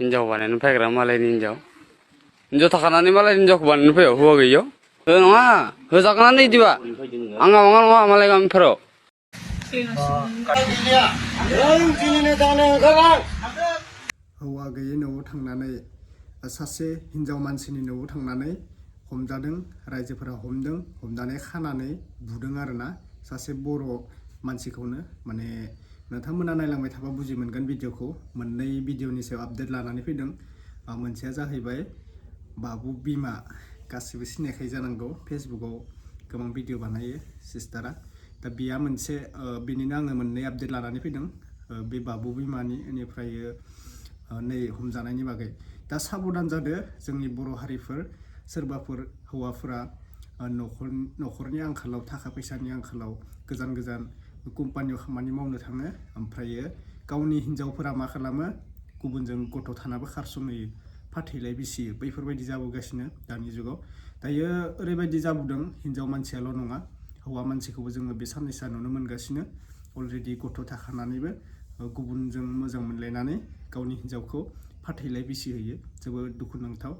हिनजाव बानायनो फैग्रा मालायनि हिनजाव थाखानानै मालायनि हिनजावखौ बानायनो फैयो हौवा गैयियाव नङा होजागोनानो इदिबा आंहा नङा मालाय गामिफोराव हौवा गैयै न'आव थांनानै सासे हिनजाव मानसिनि न'आव थांनानै हमजादों रायजोफोरा हमनानै खानानै बुदों आरोना सासे बर' मानसिखौनो माने नोंथांमोना नायलांबाय थाबा बुजि मोनगोन भिडिअखौ मोननै भिडिअनि सायाव आपडेट लानानै फैदों मोनसेया जाहैबाय बाबु बिमा गासिबो सिनायखायो जानांगौ फेसबुकाव गोबां भिडिअ बानायो सिस्टारा दा बिया मोनसे बिनिनो आङो मोननै आपडेट लानानै फैदों बे बाबु बिमानि इनिफ्राय नै हमजानायनि बागै दा साबधान जादो जोंनि बर' हारिफोर सोरबाफोर हौवाफोरा न'खरनि आंखालाव थाखा फैसानि आंखालाव गोजान कम्पानियाव खामानि मावनो थाङो ओमफ्रायो गावनि हिनजावफोरा मा खालामो गुबुनजों गथ' थानाबो खारसनहोयो फाथैलाय बिसियो बैफोरबायदि जाबोगासिनो दानि जुगाव दायो ओरैबायदि जाबोदों हिनजाव मानसियाल' नङा हौवा मानसिखौबो जोङो बे साननैसोआ नुनो मोनगासिनो अलरेडि गथ' थाखानानैबो गुबुनजों मोजां मोनलायनानै गावनि हिनजावखौ फाथैलाय बिसिहोयो जोबोद दुखुनांथाव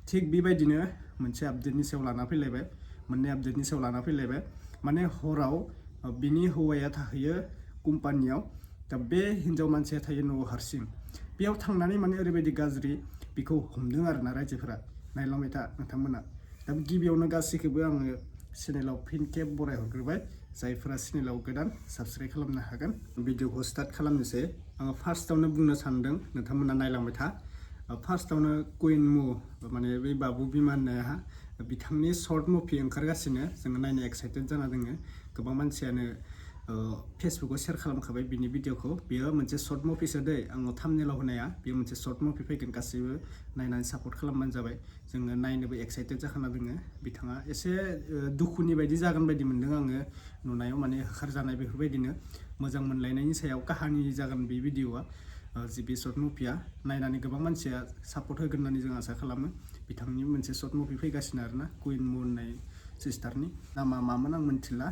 थिग बेबायदिनो मोनसे आपडेटनि सायाव लाना फैलायबाय मोननै आपडेटनि सायाव लाना फैलायबाय माने हराव बिनि हौवाया थाहैयो कम्पानियाव दा बे हिनजाव मानसिया थायो न'आव हारसिं बेयाव थांनानै माने ओरैबायदि गाज्रि बेखौ हमदों आरोना रायजोफोरा नायलांबाय था नोंथांमोना दा गिबियावनो गासैखौबो आङो चेनेलाव फिन खेब बराय हरग्रोबाय जायफोरा चेनेलाव गोदान साबस्क्राइब खालामनो हागोन भिडिअखौ स्टार्ट खालामनोसै आङो फार्स्टआवनो बुंनो सानदों नोंथांमोना नायलांबाय था फार्स्टआवनो कुइन मु माने बै बाबु बिमा होननाया बिथांनि सर्ट मुभि ओंखारगासिनो जोङो नायनो एक्साइटेड जाना दोङो गोबां मानसियानो फेसबुकाव शेयार खालामखाबाय बिनि भिडिअखौ बेयो मोनसे सर्ट मुभिसो दै आङो थाम्बनेलाव होनाया बेयो मोनसे सर्ट मुभि फैगोन गासैबो नायनानै सापर्ट खालामबानो जाबाय जोङो नायनोबो एक्साइटेड जाखाना दोङो बिथाङा एसे दुखुनि बायदि जागोन बायदि मोन्दों आङो नुनायाव माने होखारजानाय बेफोरबायदिनो मोजां मोनलायनायनि सायाव काहानि जागोन बे भिडिअआ जि बे सर्ट मुभिया नायनानै गोबां मानसिया सापर्ट होगोन होननानै जों आसा खालामो बिथांनि मोनसे सर्ट मुभि फैगासिनो आरोना कुइन मु होननाय सिस्टारनि नामा मामोन आं मिन्थिला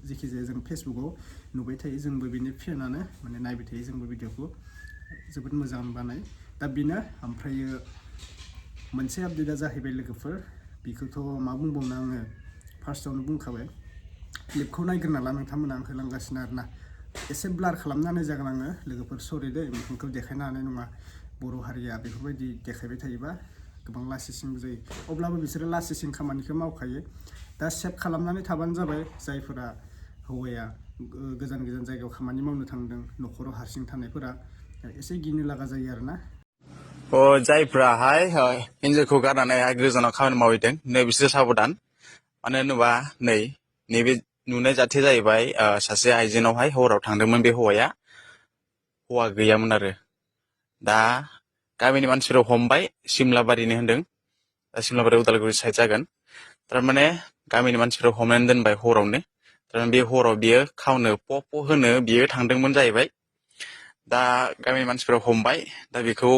जेखिजाया जों फेसबुकाव नुबाय थायो जोंबो बिनि फेनानो माने नायबाय थायो जोंबो भिडिअखौ जोबोद मोजां बानाय दा बेनो ओमफ्रायो मोनसे आपडेटआ जाहैबाय लोगोफोर बेखौथ' मा बुंबावनो आङो फार्स्टआवनो बुंखाबाय क्लिपखौ नायग्रोना ला नोंथांमोना आं होलांगासिनो आरोना एसे ब्लार खालामनानै जागोन आङो लोगोफोर सरि दे मोखांखौ देखायनो हानाय नङा बर' हारिया बेफोरबायदि देखायबाय थायोबा गोबां लासिंसिंबो जायो अब्लाबो बिसोरो लासिंसिं खामानिखौ मावखायो दा सेभ खालामनानै थाबानो जाबाय जायफोरा हौवाया गोजान जायगायाव खामानि मावनो थांदों न'खराव हारसिं थानायफोरा एसे गिनो लागा जायो आरोना जायफ्राहाय हिन्जावखौ गारनानैहाय गोजानाव खामानि मावहैदों नै बिसोर साबधान मानो होनोबा नैबे नुनाय जाथाया जाहैबाय सासे आइजोनावहाय हराव थांदोंमोन बे हौवा गैयामोन आरो दा गामिनि मानसिफोरा हमबाय सिमलाबारिनि होनदों दा सिमलाबारि उदालगुरि साइड जागोन थारमाने गामिनि मानसिफोरा हमनानै दोनबाय हरावनो थारमाने बे हराव बियो खावनो प' होनो बियो थांदोंमोन जाहैबाय दा गामिनि मानसिफोरा हमबाय दा बेखौ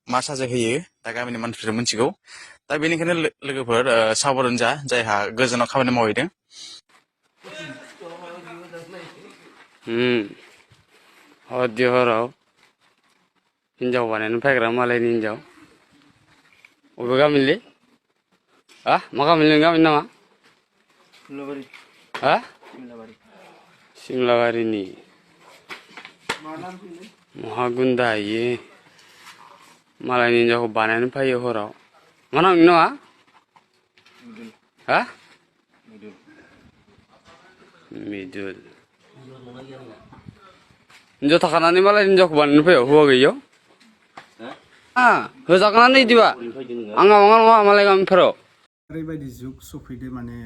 मा साजा होयो दा गामिनि मानसिफोरा मिथिगौ दा बेनिखायनो लोगोफोर साबधान जा जायहा गोजानाव खामानि मावहैदों हराव हिनजाव बानायनो फैग्रा मालायनि हिनजाव अबे गामिलै मा गामिलै गामिनि नामा सिमलाबारिनि महागुन्दा इयो मालायनि हिनजावखौ बानायनो फैयो हराव मा नामनि नङा मिदुल हिनजाव थाखानानै मालायनि हिनजावखौ बानायनो फैयो हौवा गैयियाव होजागोनानो इदिबा आंहा नङा मालाय गामिफोराव ओरैबायदि जुग सफैदो माने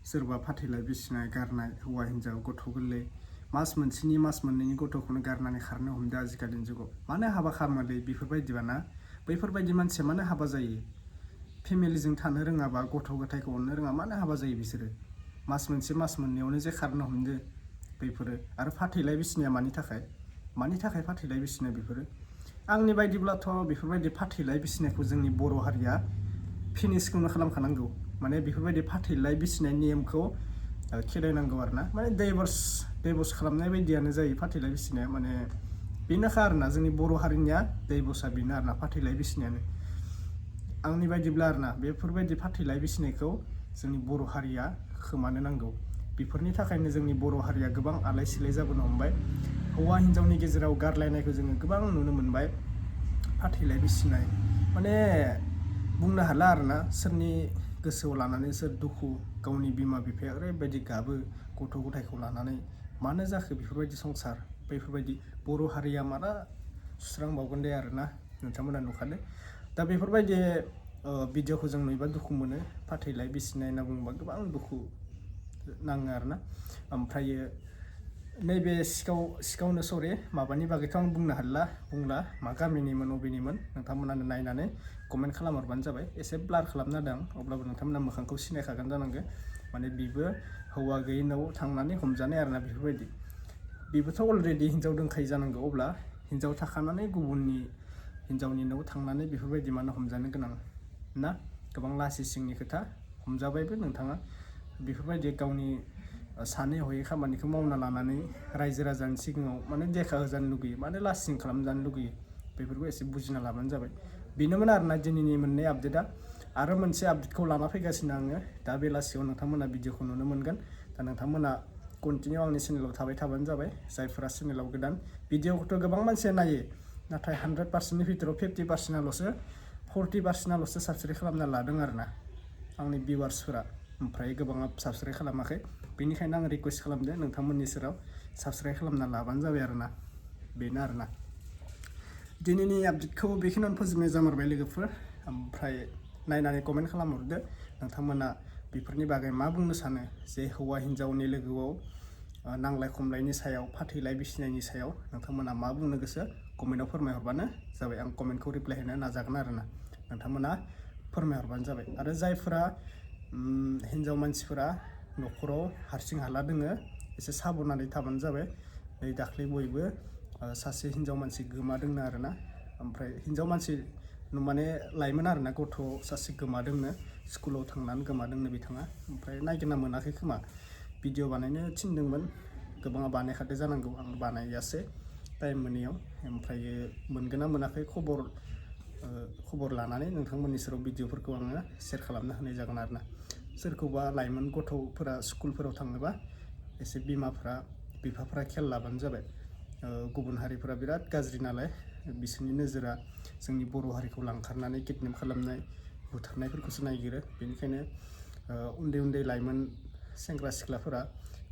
सोरबा फाथैलाय बिसिनाय गारनाय हौवा हिनजाव गथ' गोरलै मास मोनसेनि मास मोननैनि गथ'खौनो गारनानै खारनो हमदों आजिखालिनि जुगाव मानो हाबा खालामोलै बेफोरबायदिबा ना बैफोरबायदि मानसिया मानो हाबा जायो फेमिलिजों थानो रोङाबा गथ' गथायखौ अननो रोङा मानो हाबा जायो बिसोरो मास मोनसे मास मोननैयावनो जे खारनो हमदो बैफोरो आरो फाथैलाय बिसिनाया मानि थाखाय फाथैलाय बिसिनाय बेफोरो आंनि बायदिब्लाथ' बेफोरबायदि फाथैलाय बिसिनायखौ जोंनि बर' हारिया फिनिशखौनो खालामखानांगौ माने बेफोरबायदि फाथैलाय बिसिनाय नेमखौ खेदायनांगौ आरोना माने डाइभर्स खालामनाय बायदियानो जायो फाथैलाय बिसिनाया माने बेनोखा आरोना जोंनि बर' हारिनिया दैबसा बेनो आरोना फाथैलाइ बिसिनायानो आंनि बायदिब्ला आरोना बेफोरबायदि फाथैलाइ बिसिनायखौ जोंनि बर' हारिया खोमानो नांगौ बेफोरनि थाखायनो जोंनि बर' हारिया गोबां आलाय सिलाय जाबोनो हमबाय हौवा हिन्जावनि गेजेराव गारलायनायखौ जोङो गोबां नुनो मोनबाय फाथैलाइ बिसिनाय माने बुंनो हाला आरोना सोरनि गोसोआव लानानै सोर दुखु गावनि बिमा बिफाया ओरैबायदि गाबो गथ' गथायखौ लानानै मानो जाखो बेफोरबायदि संसार बेफोरबायदि बर' हारिया माला सुस्रांबावगोन दे आरोना नोंथांमोना नुखादो दा बेफोरबायदि भिडिअखौ जों नुयोबा दुखु मोनो फाथैलाइ बिसिनाय होनना बुङोबा गोबां दुखु नाङो आरोना ओमफ्रायो नैबे सिखावनो सरि माबानि बागैथ' आं बुंला मा गामिनिमोन अबेनिमोन नोंथांमोनानो नायनानै कमेन्ट खालामहरबानो जाबाय एसे ब्लार खालामना होदों अब्लाबो नोंथांमोना मोखांखौ सिनायखागोन जानांगौ माने बिबो हौवा गैयै न'आव थांनानै हमजानाय आरोना बेफोरबायदि बिबोथ' अलरेडि हिन्जाव दंखायो जानांगौ अब्ला हिन्जाव थाखानानै गुबुननि हिन्जावनि न'आव थांनानै बेफोरबायदि मानो हमजानो गोनां ना गोबां लासि सिंनि खोथा हमजाबायबो नोंथाङा बेफोरबायदि गावनि सानै हयै खामानिखौ मावना लानानै रायजो राजानि सिगाङाव माने देखा होजानो लुगैयो माने लासिं खालामजानो लुगैयो बेफोरखौ एसे बुजिना लाबानो जाबाय बेनोमोन आरोना दिनैनि मोननाय आपडेटआ आरो मोनसे आपडेटखौ लाना फैगासिनो आङो दा बेलासियाव नोंथांमोना भिडिअखौ नुनो मोनगोन दा नोंथांमोना कन्टिनिउ आंनि चेनेलाव थाबाय थाबानो जाबाय जायफोरा चेनेलाव गोदान भिडिअखौथ' गोबां मानसिया नायो नाथाय 100%नि भितराव 50%ल'सो 40%ल'सो साबस्क्राइब खालामना लादों आरोना आंनि भिउवार्सफोरा ओमफ्राय गोबाङा साबस्क्राइब खालामाखै बेनिखायनो आं रिकुवेस्ट खालामदो नोंथांमोननि सेराव साबस्क्राइब खालामना लाबानो जाबाय आरोना बेनो आरोना दिनैनि आपडेटखौ बेखिनियावनो फोजोबनाय जामारबाय लोगोफोर ओमफ्राय नायनानै कमेन्ट खालामहरदो नोंथांमोना बेफोरनि बागै मा बुंनो सानो जे हौवा हिन्जावनि लोगोआव नांलाय खमलायनि सायाव फाथैलाइ बिसिनायनि सायाव नोंथांमोना मा बुंनो गोसो कमेन्टआव फोरमायहरबानो जाबाय आं कमेन्टखौ रिप्लाय होनो नाजागोन आरोना नोंथांमोना फोरमायहरबानो जाबाय आरो जायफोरा हिन्जाव मानसिफोरा न'खराव हारसिं हाला दोङो एसे साबधानै थाबानो जाबाय नै दाख्लै बयबो सासे हिन्जाव मानसि गोमादोंनो आरोना ओमफ्राय हिन्जाव मानसि माने लाइमोन आरोना गथ' सासे गोमादोंनो स्कुलाव थांनानै गोमादोंनो बिथाङा ओमफ्राय नागिरना मोनाखै खोमा भिडिअ बानायनो थिनदोंमोन गोबाङा बानायखादो जानांगौ आं बानायासै टाइम मोनैयाव ओमफ्रायो मोनगोन ना मोनाखै खबर लानानै नोंथांमोननि सेराव भिडिअफोरखौ आङो शेयार खालामना होनाय जागोन आरोना सोरखौबा लाइमोन गथ'फोरा स्कुलफोराव थाङोबा एसे बिफाफोरा खेल लाबानो जाबाय गुबुन हारिफोरा बिराद गाज्रि नालाय बिसोरनि नोजोरा जोंनि बर' हारिखौ लांखारनानै किडनेप खालामनाय बुथारनायफोरखौसो नायगिरो बेनिखायनो उन्दै उन्दै लाइमोन सेंग्रा सिख्लाफोरा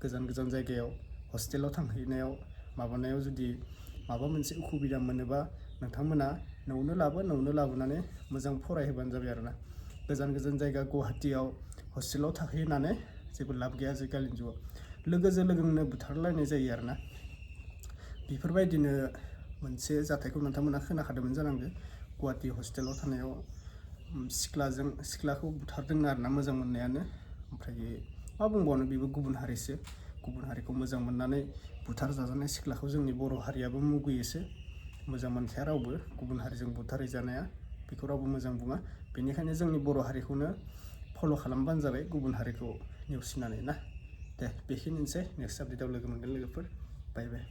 गोजान गोजान जायगायाव हस्टेलाव थांहैनायाव माबानायाव जुदि माबा मोनसे उसुबिदा मोनोबा नोंथांमोना न'आवनो लाबोनानै मोजां फरायहोबानो जाबाय आरोना गोजान गोजान जायगा गुवाहाटियाव हस्टेलाव थाहैनानै जेबो लाब गैया आजिखालिनि जुगाव लोगोजों लोगोनो बुथारलायनाय जायो आरोना बेफोरबायदिनो मोनसे जाथायखौ नोंथांमोना खोनाखादोंमोन जानांगौ गुवाहाटि हस्टेलाव थानायाव सिख्लाखौ बुथारदों आरोना मोजां मोननायानो ओमफ्राय मा बुंबावनो बेबो गुबुन हारिसो गुबुन हारिखौ मोजां मोननानै बुथार जाजानाय सिख्लाखौ जोंनि बर' हारियाबो मुगैयोसो मोजां मोनखाया रावबो गुबुन हारिजों बुथारहैजानाया बेखौ रावबो मोजां बुङा बेनिखायनो जोंनि बर' हारिखौनो फल' खालामबानो जाबाय गुबुन हारिखौ नेवसिनानै ना दे बेखिनिसै नेक्स्ट आपडेटआव लोगो मोनगोन लोगोफोर बाय बाय